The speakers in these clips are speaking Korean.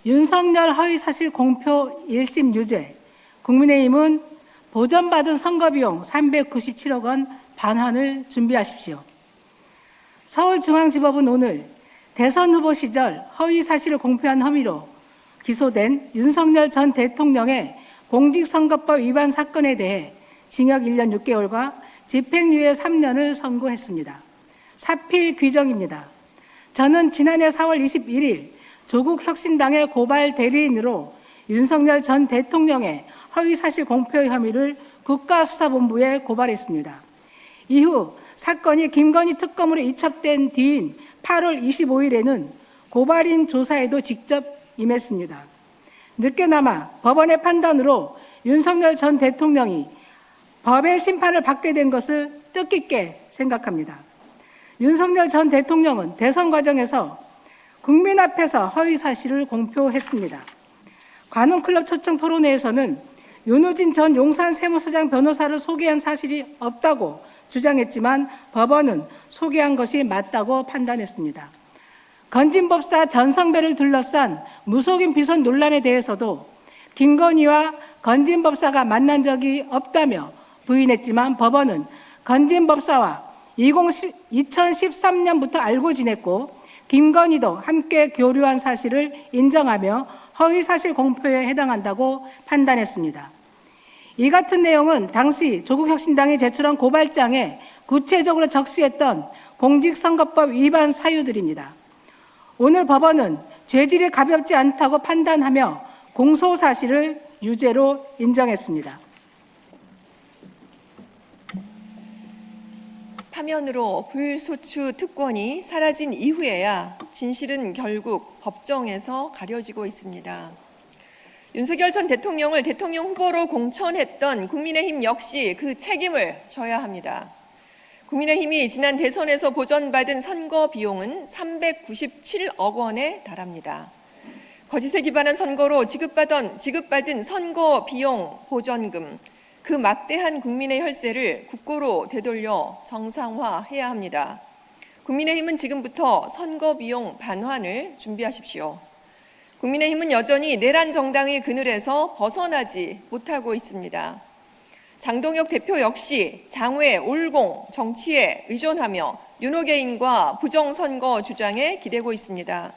윤석열 허위사실 공표 1심 유죄, 국민의힘은 보전받은 선거비용 397억 원 반환을 준비하십시오. 서울중앙지법은 오늘 대선 후보 시절 허위사실을 공표한 혐의로 기소된 윤석열 전 대통령의 공직선거법 위반 사건에 대해 징역 1년 6개월과 집행유예 3년을 선고했습니다. 사필 규정입니다. 저는 지난해 4월 21일 조국 혁신당의 고발 대리인으로 윤석열 전 대통령의 허위사실 공표 혐의를 국가수사본부에 고발했습니다. 이후 사건이 김건희 특검으로 이첩된 뒤인 8월 25일에는 고발인 조사에도 직접 임했습니다. 늦게나마 법원의 판단으로 윤석열 전 대통령이 법의 심판을 받게 된 것을 뜻깊게 생각합니다. 윤석열 전 대통령은 대선 과정에서 국민 앞에서 허위사실을 공표했습니다. 관훈클럽 초청 토론회에서는 윤우진 전 용산 세무서장 변호사를 소개한 사실이 없다고 주장했지만 법원은 소개한 것이 맞다고 판단했습니다. 건진법사 전성배를 둘러싼 무속인 비선 논란에 대해서도 김건희와 건진법사가 만난 적이 없다며 부인했지만 법원은 건진법사와 2013년부터 알고 지냈고 김건희도 함께 교류한 사실을 인정하며 허위사실 공표에 해당한다고 판단했습니다. 이 같은 내용은 당시 조국혁신당이 제출한 고발장에 구체적으로 적시했던 공직선거법 위반 사유들입니다. 오늘 법원은 죄질이 가볍지 않다고 판단하며 공소사실을 유죄로 인정했습니다. 파면으로 불소추 특권이 사라진 이후에야 진실은 결국 법정에서 가려지고 있습니다. 윤석열 전 대통령을 대통령 후보로 공천했던 국민의힘 역시 그 책임을 져야 합니다. 국민의힘이 지난 대선에서 보전받은 선거 비용은 397억 원에 달합니다. 거짓에 기반한 선거로 지급받은 선거 비용 보전금, 그 막대한 국민의 혈세를 국고로 되돌려 정상화해야 합니다. 국민의힘은 지금부터 선거 비용 반환을 준비하십시오. 국민의힘은 여전히 내란 정당의 그늘에서 벗어나지 못하고 있습니다. 장동혁 대표 역시 장외 올공 정치에 의존하며 윤호개인과 부정선거 주장에 기대고 있습니다.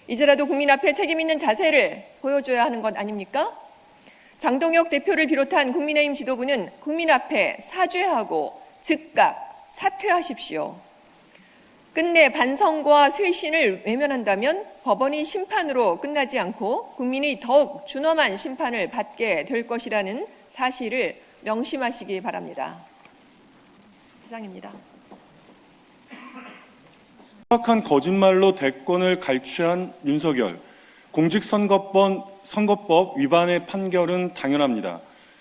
이제라도 국민 앞에 책임 있는 자세를 보여줘야 하는 것 아닙니까? 장동혁 대표를 비롯한 국민의힘 지도부는 국민 앞에 사죄하고 즉각 사퇴하십시오. 끝내 반성과 쇄신을 외면한다면 법원이 심판으로 끝나지 않고 국민이 더욱 준엄한 심판을 받게 될 것이라는 사실을 명심하시기 바랍니다. 이상입니다. 심각한 거짓말로 대권을 갈취한 윤석열. 공직선거법 위반의 판결은 당연합니다.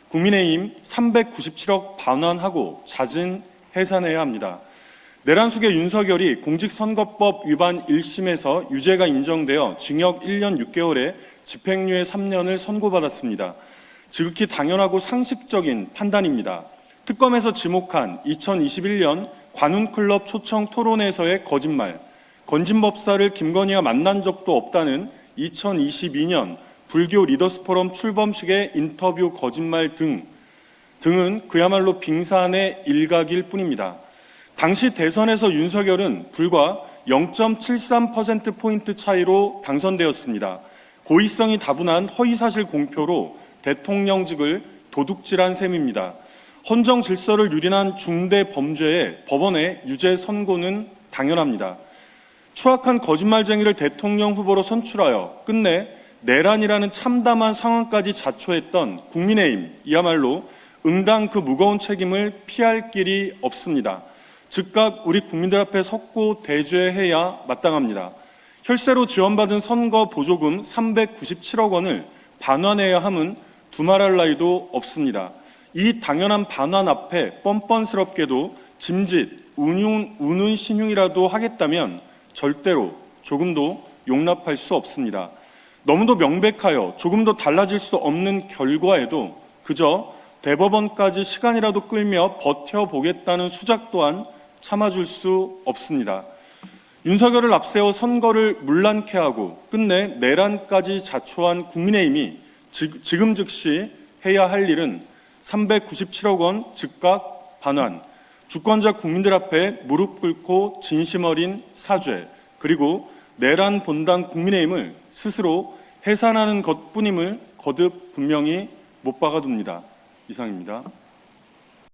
국민의힘 397억 반환하고 잦은 해산해야 합니다. 내란 속의 윤석열이 공직선거법 위반 1심에서 유죄가 인정되어 징역 1년 6개월에 집행유예 3년을 선고받았습니다. 지극히 당연하고 상식적인 판단입니다. 특검에서 지목한 2021년 관훈클럽 초청 토론회에서의 거짓말, 건진법사를 김건희와 만난 적도 없다는 2022년 불교 리더스 포럼 출범식의 인터뷰 거짓말 등은 그야말로 빙산의 일각일 뿐입니다. 당시 대선에서 윤석열은 불과 0.73%포인트 차이로 당선되었습니다. 고의성이 다분한 허위사실 공표로 대통령직을 도둑질한 셈입니다. 헌정 질서를 유린한 중대 범죄에 법원의 유죄 선고는 당연합니다. 추악한 거짓말쟁이를 대통령 후보로 선출하여 끝내 내란이라는 참담한 상황까지 자초했던 국민의힘이야말로 응당 그 무거운 책임을 피할 길이 없습니다. 즉각 우리 국민들 앞에 섰고 대죄해야 마땅합니다. 혈세로 지원받은 선거 보조금 397억 원을 반환해야 함은 두말할 나위도 없습니다. 이 당연한 반환 앞에 뻔뻔스럽게도 짐짓, 운운 신용이라도 하겠다면 절대로 조금도 용납할 수 없습니다. 너무도 명백하여 조금도 달라질 수 없는 결과에도 그저 대법원까지 시간이라도 끌며 버텨보겠다는 수작 또한 참아줄 수 없습니다. 윤석열을 앞세워 선거를 문란케 하고 끝내 내란까지 자초한 국민의힘이 지금 즉시 해야 할 일은 397억 원 즉각 반환, 주권자 국민들 앞에 무릎 꿇고 진심 어린 사죄, 그리고 내란 본당 국민의힘을 스스로 해산하는 것뿐임을 거듭 분명히 못 박아둡니다. 이상입니다.